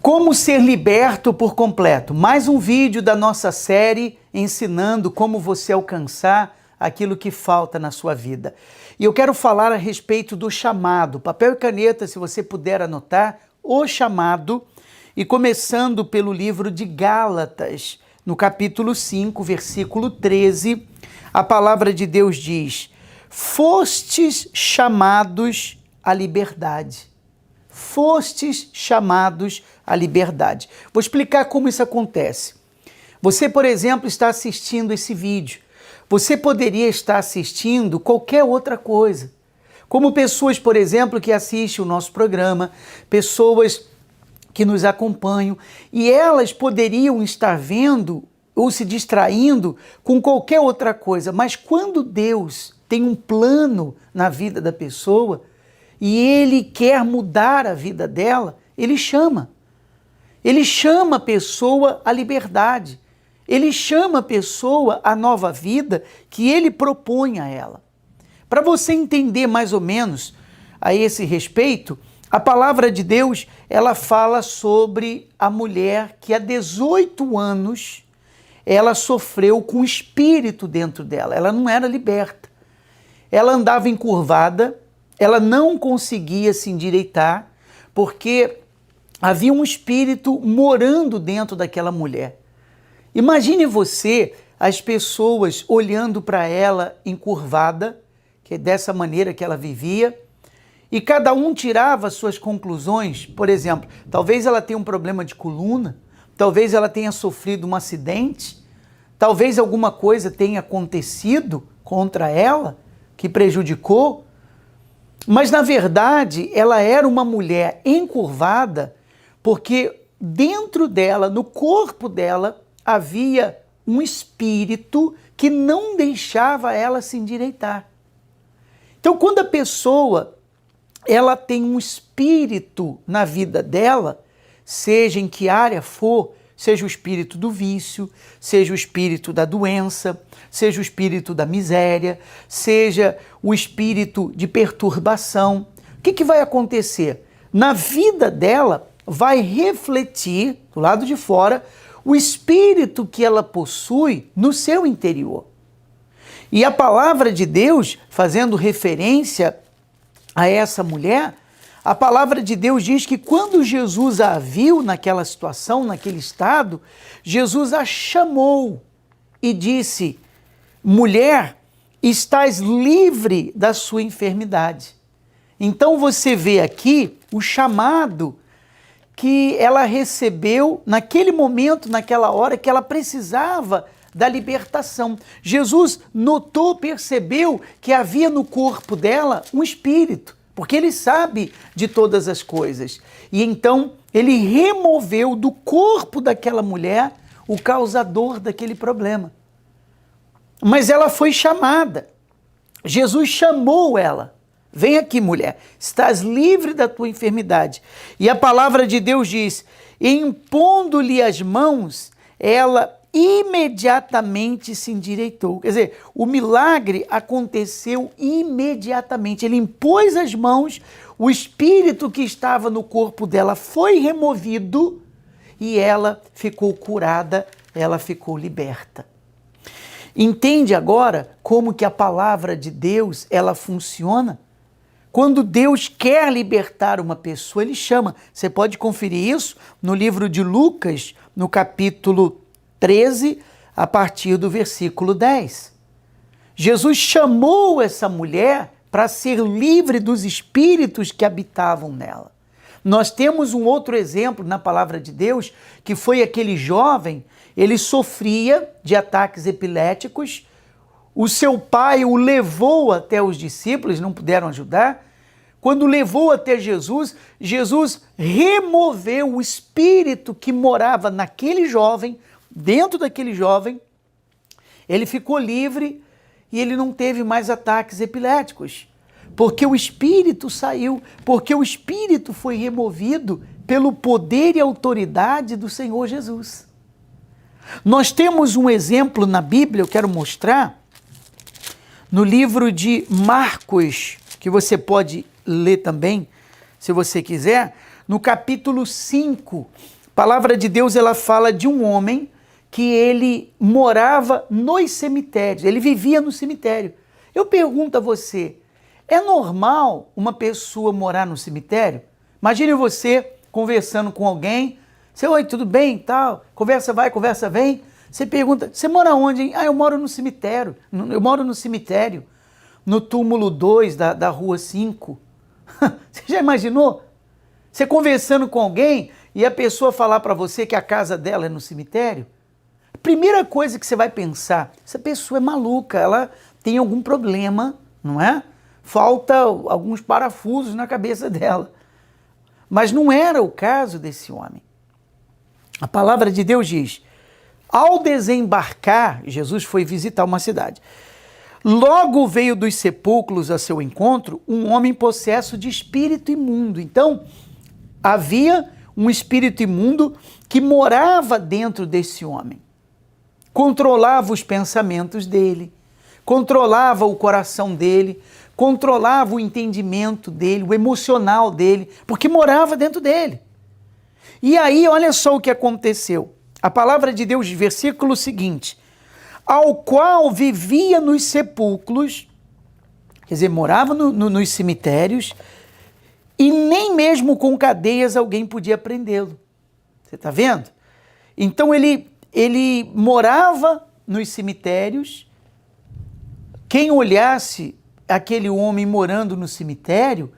Como ser liberto por completo? Mais um vídeo da nossa série ensinando como você alcançar aquilo que falta na sua vida. E eu quero falar a respeito do chamado. Papel e caneta, se você puder anotar, o chamado. E começando pelo livro de Gálatas, no capítulo 5, versículo 13, a palavra de Deus diz: fostes chamados à liberdade. Fostes chamados à liberdade. Vou explicar como isso acontece. Você, por exemplo, está assistindo esse vídeo. Você poderia estar assistindo qualquer outra coisa. Como pessoas, por exemplo, que assistem o nosso programa, pessoas que nos acompanham, e elas poderiam estar vendo ou se distraindo com qualquer outra coisa. Mas quando Deus tem um plano na vida da pessoa e Ele quer mudar a vida dela, Ele chama. Ele chama a pessoa à liberdade. Ele chama a pessoa à nova vida que Ele propõe a ela. Para você entender mais ou menos a esse respeito, a palavra de Deus, ela fala sobre a mulher que há 18 anos ela sofreu com o espírito dentro dela. Ela não era liberta. Ela andava encurvada, ela não conseguia se endireitar, porque havia um espírito morando dentro daquela mulher. Imagine você, as pessoas olhando para ela encurvada, que é dessa maneira que ela vivia, e cada um tirava suas conclusões. Por exemplo, talvez ela tenha um problema de coluna, talvez ela tenha sofrido um acidente, talvez alguma coisa tenha acontecido contra ela que prejudicou, mas na verdade ela era uma mulher encurvada porque dentro dela, no corpo dela, havia um espírito que não deixava ela se endireitar. Então, quando a pessoa ela tem um espírito na vida dela, seja em que área for, seja o espírito do vício, seja o espírito da doença, seja o espírito da miséria, seja o espírito de perturbação, o que vai acontecer? Na vida dela vai refletir, do lado de fora, o espírito que ela possui no seu interior. E a palavra de Deus, fazendo referência a essa mulher, a palavra de Deus diz que quando Jesus a viu naquela situação, naquele estado, Jesus a chamou e disse: mulher, estás livre da sua enfermidade. Então você vê aqui o chamado que ela recebeu naquele momento, naquela hora que ela precisava da libertação. Jesus notou, percebeu que havia no corpo dela um espírito, porque Ele sabe de todas as coisas. E então Ele removeu do corpo daquela mulher o causador daquele problema. Mas ela foi chamada. Jesus chamou ela. Vem aqui, mulher, estás livre da tua enfermidade. E a palavra de Deus diz: impondo-lhe as mãos, ela imediatamente se endireitou. Quer dizer, o milagre aconteceu imediatamente. Ele impôs as mãos, o espírito que estava no corpo dela foi removido e ela ficou curada, ela ficou liberta. Entende agora como que a palavra de Deus, ela funciona? Quando Deus quer libertar uma pessoa, Ele chama. Você pode conferir isso no livro de Lucas, no capítulo 13, a partir do versículo 10. Jesus chamou essa mulher para ser livre dos espíritos que habitavam nela. Nós temos um outro exemplo na palavra de Deus, que foi aquele jovem, ele sofria de ataques epiléticos, o seu pai o levou até os discípulos, não puderam ajudar. Quando levou até Jesus, Jesus removeu o espírito que morava naquele jovem, dentro daquele jovem, ele ficou livre e ele não teve mais ataques epiléticos, porque o espírito saiu, porque o espírito foi removido pelo poder e autoridade do Senhor Jesus. Nós temos um exemplo na Bíblia, eu quero mostrar, no livro de Marcos, que você pode ler também, se você quiser, no capítulo 5, palavra de Deus, ela fala de um homem que ele morava nos cemitérios, ele vivia no cemitério. Eu pergunto a você, é normal uma pessoa morar no cemitério? Imagine você conversando com alguém, você, oi, tudo bem, tal, conversa vai, conversa vem, você pergunta, você mora onde, hein? Ah, eu moro no cemitério, no túmulo 2 da rua 5. Você já imaginou? Você conversando com alguém e a pessoa falar para você que a casa dela é no cemitério? A primeira coisa que você vai pensar, essa pessoa é maluca, ela tem algum problema, não é? Falta alguns parafusos na cabeça dela. Mas não era o caso desse homem. A palavra de Deus diz, ao desembarcar, Jesus foi visitar uma cidade. Logo veio dos sepulcros a seu encontro um homem possesso de espírito imundo. Então, havia um espírito imundo que morava dentro desse homem. Controlava os pensamentos dele, controlava o coração dele, controlava o entendimento dele, o emocional dele, porque morava dentro dele. E aí, olha só o que aconteceu. A palavra de Deus, versículo seguinte, ao qual vivia nos sepulcros, quer dizer, morava nos cemitérios, e nem mesmo com cadeias alguém podia prendê-lo. Você está vendo? Então ele morava nos cemitérios. Quem olhasse aquele homem morando no cemitério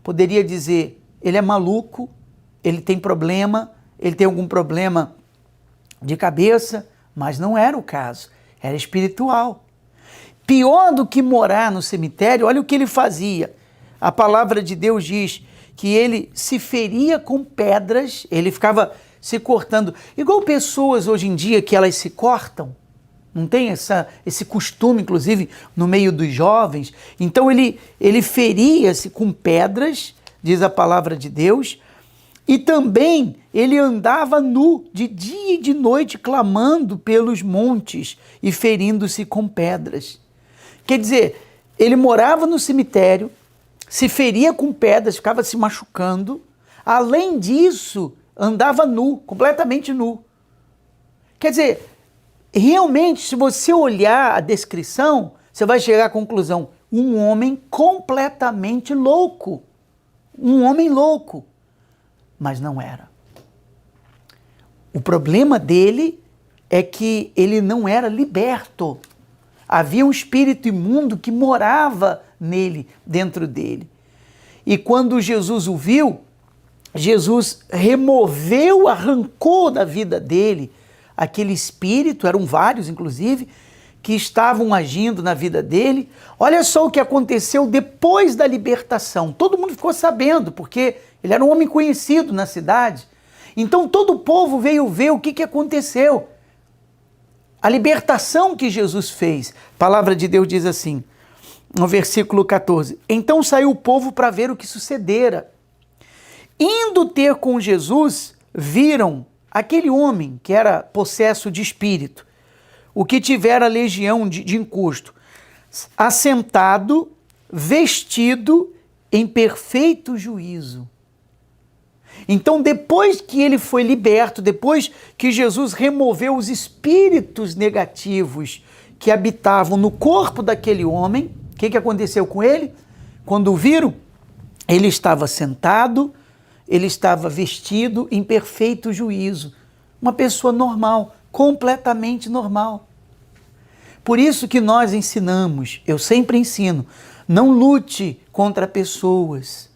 poderia dizer, ele é maluco, ele tem problema, ele tem algum problema de cabeça, mas não era o caso, era espiritual. Pior do que morar no cemitério, olha o que ele fazia. A palavra de Deus diz que ele se feria com pedras, ele ficava se cortando, igual pessoas hoje em dia que elas se cortam, não tem esse costume, inclusive, no meio dos jovens. Então ele feria-se com pedras, diz a palavra de Deus, e também ele andava nu de dia e de noite, clamando pelos montes e ferindo-se com pedras. Quer dizer, ele morava no cemitério, se feria com pedras, ficava se machucando. Além disso, andava nu, completamente nu. Quer dizer, realmente, se você olhar a descrição, você vai chegar à conclusão, um homem completamente louco. Um homem louco. Mas não era. O problema dele é que ele não era liberto. Havia um espírito imundo que morava nele, dentro dele. E quando Jesus o viu, Jesus removeu, arrancou da vida dele aquele espírito, eram vários inclusive, que estavam agindo na vida dele. Olha só o que aconteceu depois da libertação. Todo mundo ficou sabendo, porque ele era um homem conhecido na cidade. Então todo o povo veio ver o que aconteceu. A libertação que Jesus fez. A palavra de Deus diz assim, no versículo 14. Então saiu o povo para ver o que sucedera. Indo ter com Jesus, viram aquele homem que era possesso de espírito, o que tivera legião de encosto, assentado, vestido em perfeito juízo. Então, depois que ele foi liberto, depois que Jesus removeu os espíritos negativos que habitavam no corpo daquele homem, o que aconteceu com ele? Quando o viram, ele estava sentado, ele estava vestido em perfeito juízo. Uma pessoa normal, completamente normal. Por isso que nós ensinamos, eu sempre ensino, não lute contra pessoas.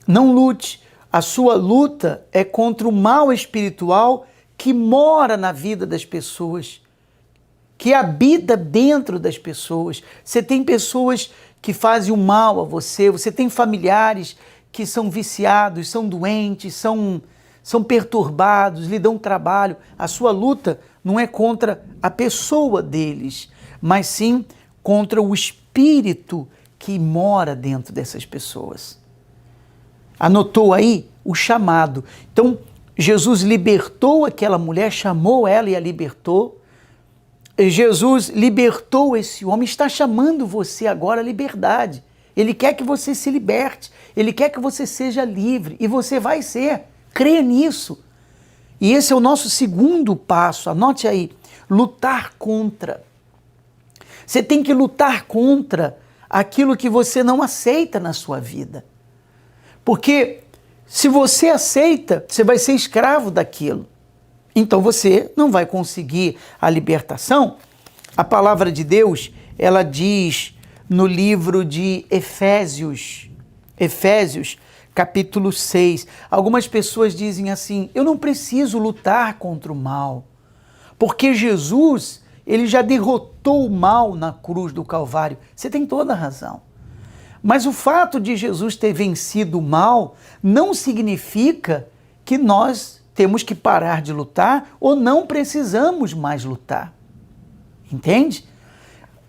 Não lute. A sua luta é contra o mal espiritual que mora na vida das pessoas, que habita dentro das pessoas. Você tem pessoas que fazem o mal a você, você tem familiares que são viciados, são doentes, são perturbados, lhe dão trabalho. A sua luta não é contra a pessoa deles, mas sim contra o espírito que mora dentro dessas pessoas. Anotou aí o chamado. Então, Jesus libertou aquela mulher, chamou ela e a libertou. Jesus libertou esse homem, está chamando você agora à liberdade. Ele quer que você se liberte, ele quer que você seja livre, e você vai ser. Crê nisso. E esse é o nosso segundo passo, anote aí, lutar contra. Você tem que lutar contra aquilo que você não aceita na sua vida. Porque se você aceita, você vai ser escravo daquilo. Então você não vai conseguir a libertação. A palavra de Deus, ela diz no livro de Efésios, capítulo 6. Algumas pessoas dizem assim: eu não preciso lutar contra o mal, porque Jesus, ele já derrotou o mal na cruz do Calvário. Você tem toda a razão. Mas o fato de Jesus ter vencido o mal não significa que nós temos que parar de lutar ou não precisamos mais lutar. Entende?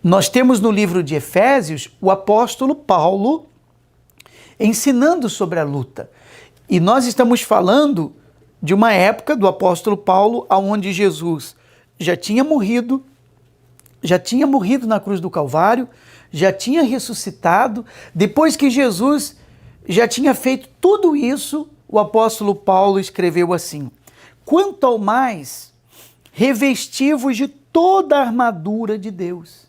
Nós temos no livro de Efésios o apóstolo Paulo ensinando sobre a luta. E nós estamos falando de uma época do apóstolo Paulo onde Jesus já tinha morrido na cruz do Calvário, já tinha ressuscitado. Depois que Jesus já tinha feito tudo isso, o apóstolo Paulo escreveu assim: quanto ao mais, revesti-vos de toda a armadura de Deus.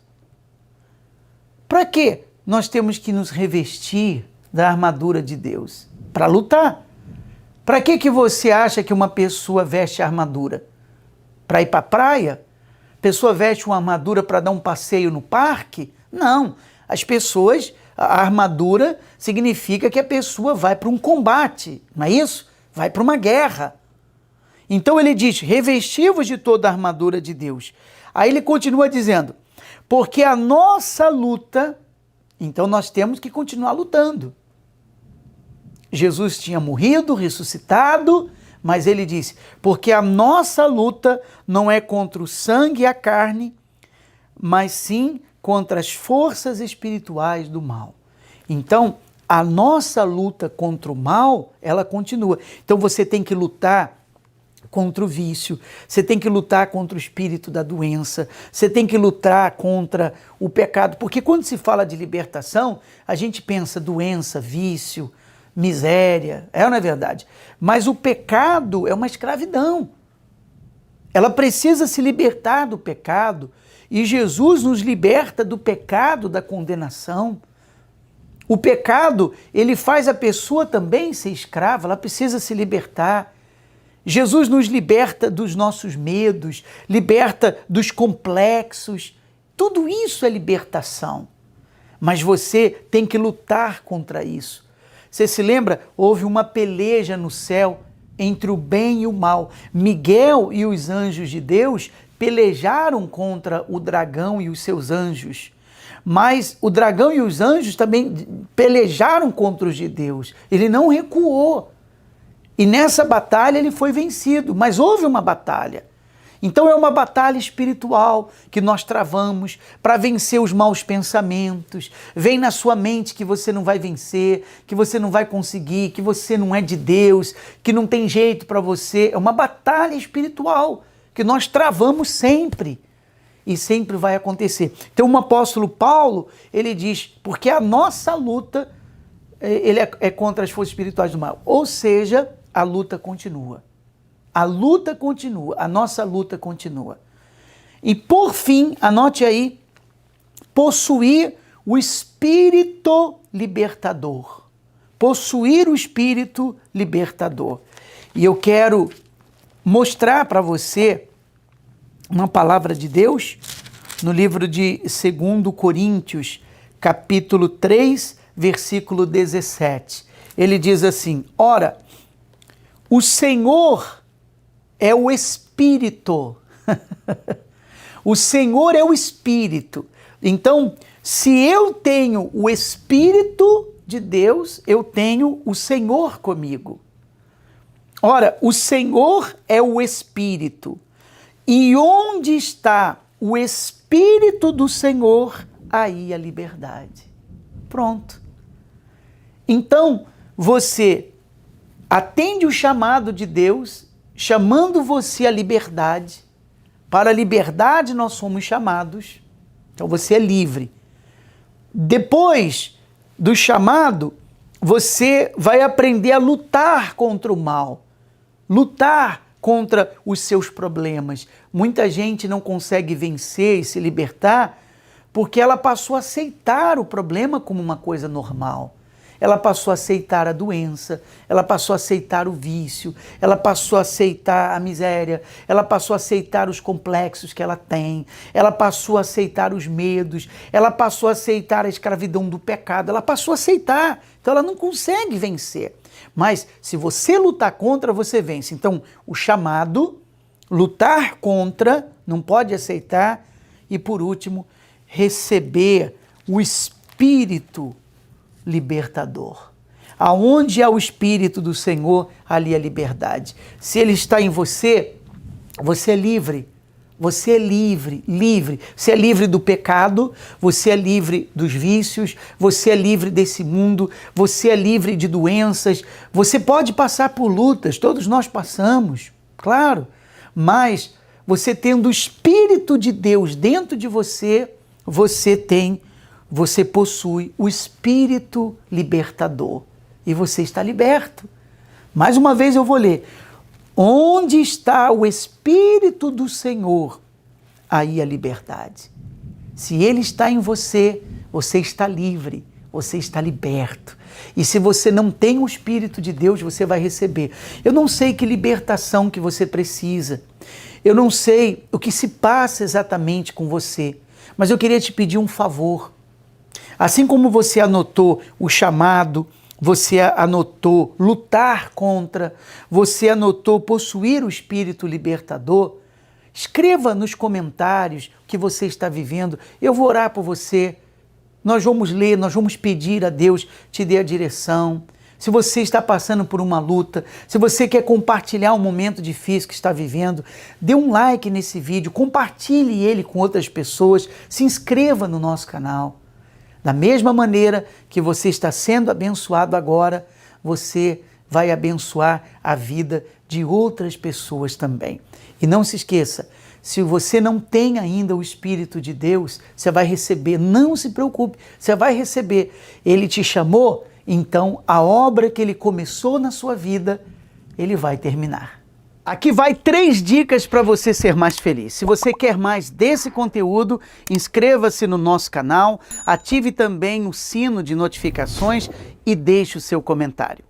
Para quê? Nós temos que nos revestir da armadura de Deus? Para lutar. Para que você acha que uma pessoa veste armadura? Para ir para a praia? A pessoa veste uma armadura para dar um passeio no parque? Não. As pessoas, a armadura significa que a pessoa vai para um combate, não é isso? Vai para uma guerra. Então ele diz: revesti-vos de toda a armadura de Deus. Aí ele continua dizendo: porque a nossa luta, então nós temos que continuar lutando. Jesus tinha morrido, ressuscitado, mas ele disse: porque a nossa luta não é contra o sangue e a carne, mas sim contra as forças espirituais do mal. Então, a nossa luta contra o mal, ela continua. Então você tem que lutar contra o vício, você tem que lutar contra o espírito da doença, você tem que lutar contra o pecado, porque quando se fala de libertação, a gente pensa doença, vício, miséria, não é verdade? Mas o pecado é uma escravidão. Ela precisa se libertar do pecado e Jesus nos liberta do pecado, da condenação. O pecado, ele faz a pessoa também ser escrava, ela precisa se libertar. Jesus nos liberta dos nossos medos, liberta dos complexos. Tudo isso é libertação. Mas você tem que lutar contra isso. Você se lembra? Houve uma peleja no céu entre o bem e o mal. Miguel e os anjos de Deus pelejaram contra o dragão e os seus anjos. Mas o dragão e os anjos também pelejaram contra os de Deus. Ele não recuou. E nessa batalha ele foi vencido, mas houve uma batalha. Então é uma batalha espiritual que nós travamos para vencer os maus pensamentos. Vem na sua mente que você não vai vencer, que você não vai conseguir, que você não é de Deus, que não tem jeito para você. É uma batalha espiritual que nós travamos sempre e sempre vai acontecer. Então o apóstolo Paulo, ele diz, porque a nossa luta ele é contra as forças espirituais do mal. Ou seja, a luta continua. A luta continua, a nossa luta continua. E por fim, anote aí, possuir o espírito libertador. Possuir o espírito libertador. E eu quero mostrar para você uma palavra de Deus no livro de 2 Coríntios, capítulo 3, versículo 17. Ele diz assim: ora, o Senhor é o Espírito. O Senhor é o Espírito. Então, se eu tenho o Espírito de Deus, eu tenho o Senhor comigo. Ora, o Senhor é o Espírito. E onde está o Espírito do Senhor, aí a liberdade. Pronto. Então, você atende o chamado de Deus, chamando você à liberdade. Para a liberdade nós somos chamados. Então você é livre. Depois do chamado, você vai aprender a lutar contra o mal. Lutar contra os seus problemas. Muita gente não consegue vencer e se libertar porque ela passou a aceitar o problema como uma coisa normal. Ela passou a aceitar a doença, ela passou a aceitar o vício, ela passou a aceitar a miséria, ela passou a aceitar os complexos que ela tem, ela passou a aceitar os medos, ela passou a aceitar a escravidão do pecado, ela passou a aceitar. Então ela não consegue vencer. Mas se você lutar contra, você vence. Então o chamado, lutar contra, não pode aceitar. E por último, receber o Espírito libertador. Aonde há o Espírito do Senhor, ali há liberdade. Se Ele está em você, você é livre. Você é livre, livre. Você é livre do pecado, você é livre dos vícios, você é livre desse mundo, você é livre de doenças. Você pode passar por lutas, todos nós passamos, claro. Mas você tendo o Espírito de Deus dentro de você, você possui o Espírito libertador e você está liberto. Mais uma vez eu vou ler. Onde está o Espírito do Senhor, aí a liberdade. Se Ele está em você, você está livre, você está liberto. E se você não tem o Espírito de Deus, você vai receber. Eu não sei que libertação que você precisa. Eu não sei o que se passa exatamente com você. Mas eu queria te pedir um favor. Assim como você anotou o chamado, você anotou lutar contra, você anotou possuir o Espírito libertador, escreva nos comentários o que você está vivendo. Eu vou orar por você. Nós vamos ler, nós vamos pedir a Deus te dê a direção. Se você está passando por uma luta, se você quer compartilhar um momento difícil que está vivendo, dê um like nesse vídeo, compartilhe ele com outras pessoas, se inscreva no nosso canal. Da mesma maneira que você está sendo abençoado agora, você vai abençoar a vida de outras pessoas também. E não se esqueça, se você não tem ainda o Espírito de Deus, você vai receber, não se preocupe, você vai receber. Ele te chamou, então a obra que Ele começou na sua vida, Ele vai terminar. Aqui vai 3 dicas para você ser mais feliz. Se você quer mais desse conteúdo, inscreva-se no nosso canal, ative também o sino de notificações e deixe o seu comentário.